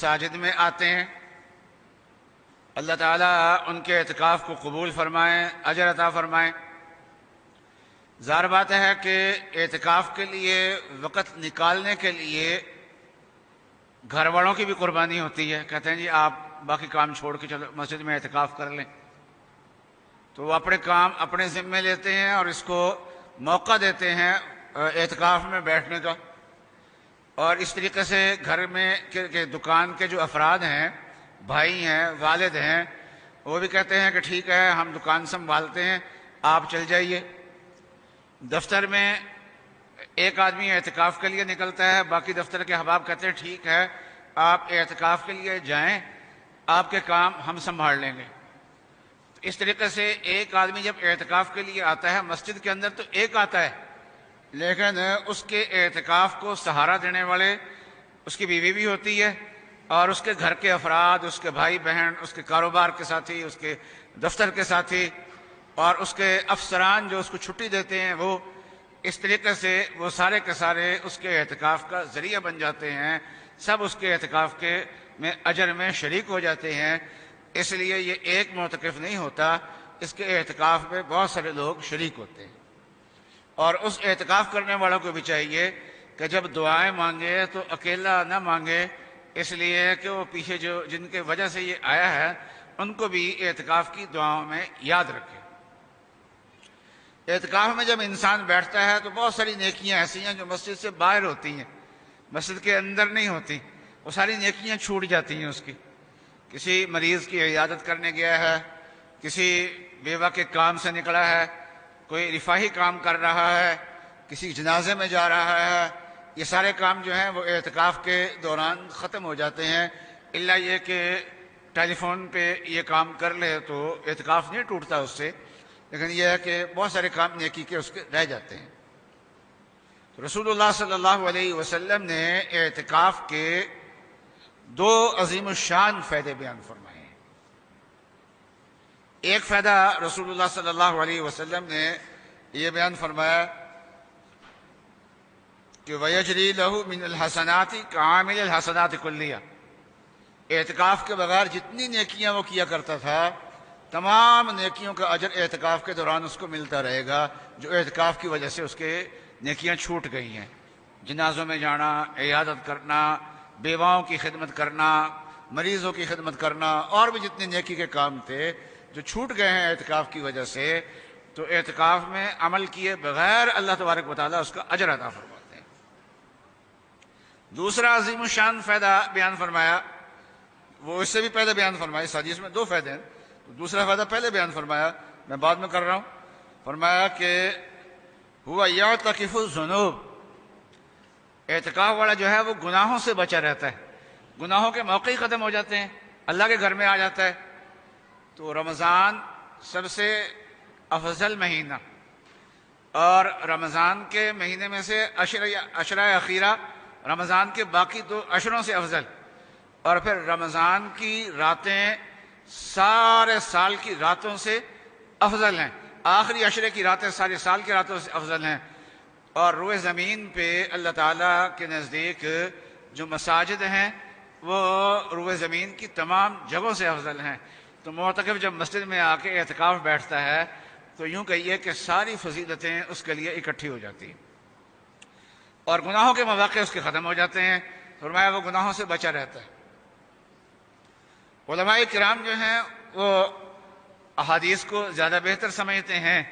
مساجد میں آتے ہیں، اللہ تعالیٰ ان کے اعتکاف کو قبول فرمائیں، اجر عطا فرمائیں۔ ظاہر بات ہے کہ اعتکاف کے لیے وقت نکالنے کے لیے گھر والوں کی بھی قربانی ہوتی ہے۔ کہتے ہیں جی آپ باقی کام چھوڑ کے چلو مسجد میں اعتکاف کر لیں، تو وہ اپنے کام اپنے ذمے لیتے ہیں اور اس کو موقع دیتے ہیں اعتکاف میں بیٹھنے کا۔ اور اس طریقے سے گھر میں کے دکان کے جو افراد ہیں، بھائی ہیں، والد ہیں، وہ بھی کہتے ہیں کہ ٹھیک ہے ہم دکان سنبھالتے ہیں، آپ چل جائیے۔ دفتر میں ایک آدمی اعتکاف کے لیے نکلتا ہے، باقی دفتر کے احباب کہتے ہیں ٹھیک ہے آپ اعتکاف کے لیے جائیں، آپ کے کام ہم سنبھال لیں گے۔ اس طریقے سے ایک آدمی جب اعتکاف کے لیے آتا ہے مسجد کے اندر تو ایک آتا ہے، لیکن اس کے اعتکاف کو سہارا دینے والے اس کی بیوی بھی ہوتی ہے، اور اس کے گھر کے افراد، اس کے بھائی بہن، اس کے کاروبار کے ساتھی، اس کے دفتر کے ساتھی، اور اس کے افسران جو اس کو چھٹی دیتے ہیں، وہ اس طریقے سے وہ سارے کے سارے اس کے اعتکاف کا ذریعہ بن جاتے ہیں، سب اس کے اعتکاف کے میں اجر میں شریک ہو جاتے ہیں۔ اس لیے یہ ایک معتکف نہیں ہوتا، اس کے اعتکاف میں بہت سارے لوگ شریک ہوتے ہیں۔ اور اس اعتکاف کرنے والوں کو بھی چاہیے کہ جب دعائیں مانگے تو اکیلا نہ مانگے، اس لیے کہ وہ پیچھے جو جن کے وجہ سے یہ آیا ہے ان کو بھی اعتکاف کی دعاؤں میں یاد رکھے۔ اعتکاف میں جب انسان بیٹھتا ہے تو بہت ساری نیکیاں ایسی ہیں جو مسجد سے باہر ہوتی ہیں، مسجد کے اندر نہیں ہوتی، وہ ساری نیکیاں چھوٹ جاتی ہیں اس کی۔ کسی مریض کی عیادت کرنے گیا ہے، کسی بیوہ کے کام سے نکلا ہے، کوئی رفاہی کام کر رہا ہے، کسی جنازے میں جا رہا ہے، یہ سارے کام جو ہیں وہ اعتکاف کے دوران ختم ہو جاتے ہیں، الا یہ کہ ٹیلی فون پہ یہ کام کر لے تو اعتکاف نہیں ٹوٹتا اس سے، لیکن یہ ہے کہ بہت سارے کام نیکی کے اس کے رہ جاتے ہیں۔ تو رسول اللہ صلی اللہ علیہ وسلم نے اعتکاف کے دو عظیم الشان فائدے بیان فرمائے ہیں۔ ایک فائدہ رسول اللہ صلی اللہ علیہ وسلم نے یہ بیان فرمایا کہ وَيَجْرِي لَهُ مِنَ الْحَسَنَاتِ كَعَامِلِ الْحَسَنَاتِ كُلِّيَّةٍ، اعتکاف کے بغیر جتنی نیکیاں وہ کیا کرتا تھا تمام نیکیوں کا اجر اعتکاف کے دوران اس کو ملتا رہے گا، جو اعتکاف کی وجہ سے اس کے نیکیاں چھوٹ گئی ہیں۔ جنازوں میں جانا، عیادت کرنا، بیواؤں کی خدمت کرنا، مریضوں کی خدمت کرنا، اور بھی جتنے نیکی کے کام تھے جو چھوٹ گئے ہیں اعتکاف کی وجہ سے، تو اعتکاف میں عمل کیے بغیر اللہ تبارک و تعالیٰ اس کا اجر عطا فرماتے ہیں۔ دوسرا عظیم الشان فائدہ بیان فرمایا، وہ اس سے بھی پہلے بیان فرمایا، اس حدیث میں دو فائدے ہیں، تو دوسرا فائدہ پہلے بیان فرمایا، میں بعد میں کر رہا ہوں۔ فرمایا کہ ہوا یعتکف الذنوب، اعتکاف والا جو ہے وہ گناہوں سے بچا رہتا ہے، گناہوں کے موقع ہی ختم ہو جاتے ہیں، اللہ کے گھر میں آ جاتا ہے۔ تو رمضان سب سے افضل مہینہ، اور رمضان کے مہینے میں سے عشرہ اخیرہ رمضان کے باقی دو عشروں سے افضل، اور پھر رمضان کی راتیں سارے سال کی راتوں سے افضل ہیں، آخری عشرے کی راتیں سارے سال کی راتوں سے افضل ہیں۔ اور روئے زمین پہ اللہ تعالیٰ کے نزدیک جو مساجد ہیں وہ روئے زمین کی تمام جگہوں سے افضل ہیں۔ تو معتکف جب مسجد میں آ کے اعتکاف بیٹھتا ہے تو یوں کہیے کہ ساری فضیلتیں اس کے لیے اکٹھی ہو جاتی ہیں، اور گناہوں کے مواقع اس کے ختم ہو جاتے ہیں۔ فرمایا وہ گناہوں سے بچا رہتا ہے۔ علماء کرام جو ہیں وہ احادیث کو زیادہ بہتر سمجھتے ہیں،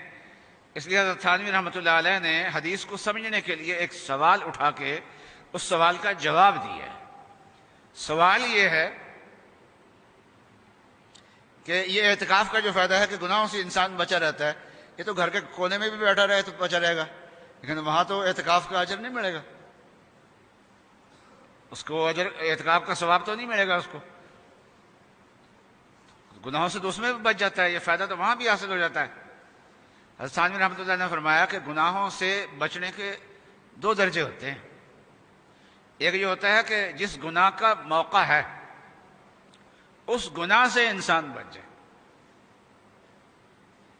اس لیے حضرت تھانوی رحمۃ اللہ علیہ نے حدیث کو سمجھنے کے لیے ایک سوال اٹھا کے اس سوال کا جواب دیا ہے۔ سوال یہ ہے کہ یہ اعتکاف کا جو فائدہ ہے کہ گناہوں سے انسان بچا رہتا ہے، یہ تو گھر کے کونے میں بھی بیٹھا رہے تو بچا رہے گا، لیکن وہاں تو اعتکاف کا اجر نہیں ملے گا، اس کو اجر اعتکاف کا ثواب تو نہیں ملے گا اس کو، گناہوں سے تو اس میں بھی بچ جاتا ہے، یہ فائدہ تو وہاں بھی حاصل ہو جاتا ہے۔ حضرت ثانوی رحمۃ اللہ نے فرمایا کہ گناہوں سے بچنے کے دو درجے ہوتے ہیں، ایک یہ ہوتا ہے کہ جس گناہ کا موقع ہے اس گناہ سے انسان بچ جائے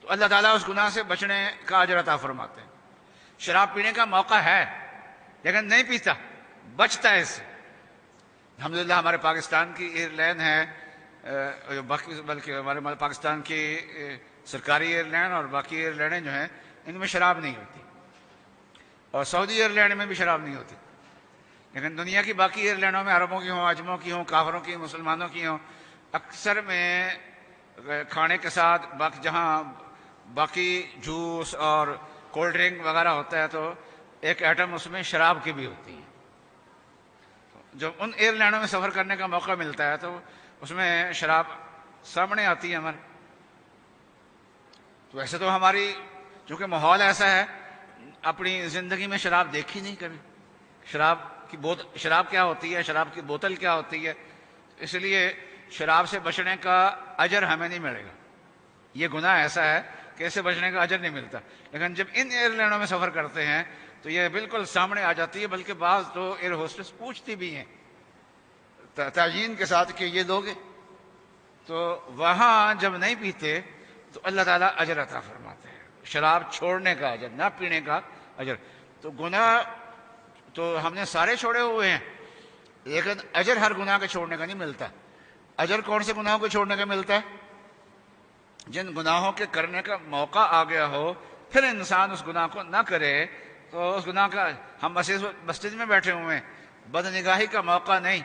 تو اللہ تعالیٰ اس گناہ سے بچنے کا اجر عطا فرماتے ہیں۔ شراب پینے کا موقع ہے لیکن نہیں پیتا، بچتا ہے اس سے، الحمدللہ ہمارے پاکستان کی ایئر لائن ہے، بلکہ ہمارے پاکستان کی سرکاری ایئر لائن اور باقی ایئر لائنیں جو ہیں ان میں شراب نہیں ہوتی، اور سعودی ایئر لائن میں بھی شراب نہیں ہوتی، لیکن دنیا کی باقی ایئر لائنوں میں عربوں کی ہوں، عجموں کی ہوں، کافروں کی، مسلمانوں کی ہوں، اکثر میں کھانے کے ساتھ جہاں باقی جوس اور کولڈ ڈرنک وغیرہ ہوتا ہے تو ایک ایٹم اس میں شراب کی بھی ہوتی ہے۔ جب ان ایئر لائنوں میں سفر کرنے کا موقع ملتا ہے تو اس میں شراب سامنے آتی ہے ہمارے۔ تو ویسے تو ہماری چونکہ ماحول ایسا ہے، اپنی زندگی میں شراب دیکھی نہیں کبھی، شراب کیا ہوتی ہے، شراب کی بوتل کیا ہوتی ہے، اس لیے شراب سے بچنے کا اجر ہمیں نہیں ملے گا۔ یہ گناہ ایسا ہے کہ اس سے بچنے کا اجر نہیں ملتا، لیکن جب ان ایئر لائنوں میں سفر کرتے ہیں تو یہ بالکل سامنے آ جاتی ہے، بلکہ بعض تو ایئر ہوسٹس پوچھتی بھی ہیں تعین کے ساتھ کہ یہ لوگ، تو وہاں جب نہیں پیتے تو اللہ تعالیٰ اجر عطا فرماتے ہیں، شراب چھوڑنے کا اجر، نہ پینے کا اجر۔ تو گناہ تو ہم نے سارے چھوڑے ہوئے ہیں، لیکن اجر ہر گناہ کے چھوڑنے کا نہیں ملتا۔ اجر کون سے گناہوں کو چھوڑنے کا ملتا ہے؟ جن گناہوں کے کرنے کا موقع آ گیا ہو، پھر انسان اس گناہ کو نہ کرے، تو اس گناہ کا، ہم مسجد میں بیٹھے ہوئے ہیں، بد نگاہی کا موقع نہیں،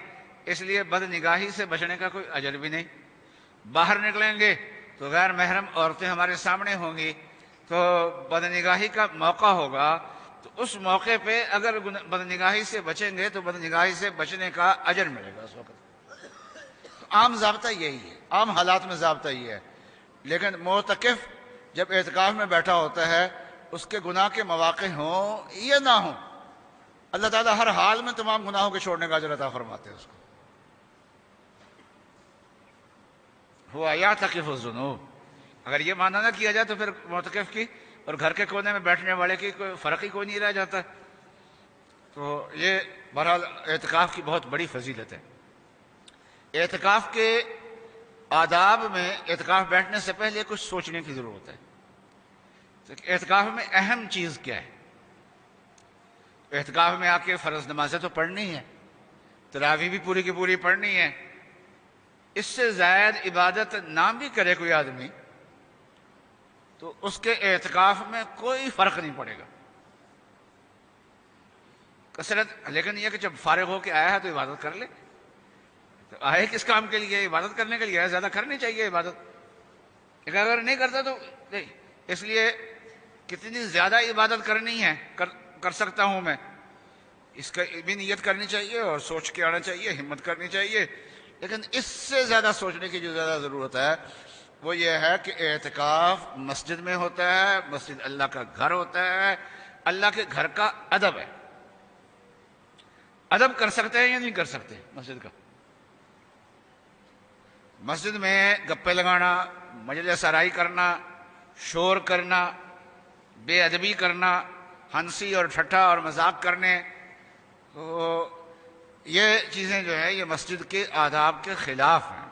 اس لیے بد نگاہی سے بچنے کا کوئی اجر بھی نہیں۔ باہر نکلیں گے تو غیر محرم عورتیں ہمارے سامنے ہوں گی، تو بد نگاہی کا موقع ہوگا، تو اس موقع پہ اگر بد نگاہی سے بچیں گے تو بد نگاہی سے بچنے کا اجر ملے گا اس وقت۔ تو عام ضابطہ یہی ہے، عام حالات میں ضابطہ یہ ہے، لیکن معتکف جب اعتکاف میں بیٹھا ہوتا ہے، اس کے گناہ کے مواقع ہوں یا نہ ہوں، اللہ تعالیٰ ہر حال میں تمام گناہوں کے چھوڑنے کا اجر عطا فرماتے ہیں اس کو۔ ہوا یعتکف الذنوب، اگر یہ معنی نہ کیا جائے تو پھر معتکف کی اور گھر کے کونے میں بیٹھنے والے کی کوئی فرق ہی کوئی نہیں رہ جاتا۔ تو یہ بہرحال اعتکاف کی بہت بڑی فضیلت ہے۔ اعتکاف کے آداب میں اعتکاف بیٹھنے سے پہلے کچھ سوچنے کی ضرورت ہے۔ اعتکاف میں اہم چیز کیا ہے؟ اعتکاف میں آ کے فرض نمازیں تو پڑھنی ہے، تراویح بھی پوری کی پوری پڑھنی ہے، اس سے زائد عبادت نہ بھی کرے کوئی آدمی تو اس کے اعتکاف میں کوئی فرق نہیں پڑے گا کثرت، لیکن یہ کہ جب فارغ ہو کے آیا ہے تو عبادت کر لے۔ تو آئے کس کام کے لیے؟ عبادت کرنے کے لیے، زیادہ کرنی چاہیے عبادت، لیکن اگر نہیں کرتا تو نہیں۔ اس لیے کتنی زیادہ عبادت کرنی ہے، کر سکتا ہوں میں، اس کا بھی نیت کرنی چاہیے اور سوچ کے آنا چاہیے، ہمت کرنی چاہیے، لیکن اس سے زیادہ سوچنے کی جو زیادہ ضرورت ہے وہ یہ ہے کہ اعتکاف مسجد میں ہوتا ہے، مسجد اللہ کا گھر ہوتا ہے، اللہ کے گھر کا ادب ہے۔ ادب کر سکتے ہیں یا نہیں کر سکتے مسجد کا؟ مسجد میں گپے لگانا، مجلس آرائی کرنا، شور کرنا، بے ادبی کرنا، ہنسی اور ٹھٹھا اور مذاق کرنے، تو یہ چیزیں جو ہے یہ مسجد کے آداب کے خلاف ہیں۔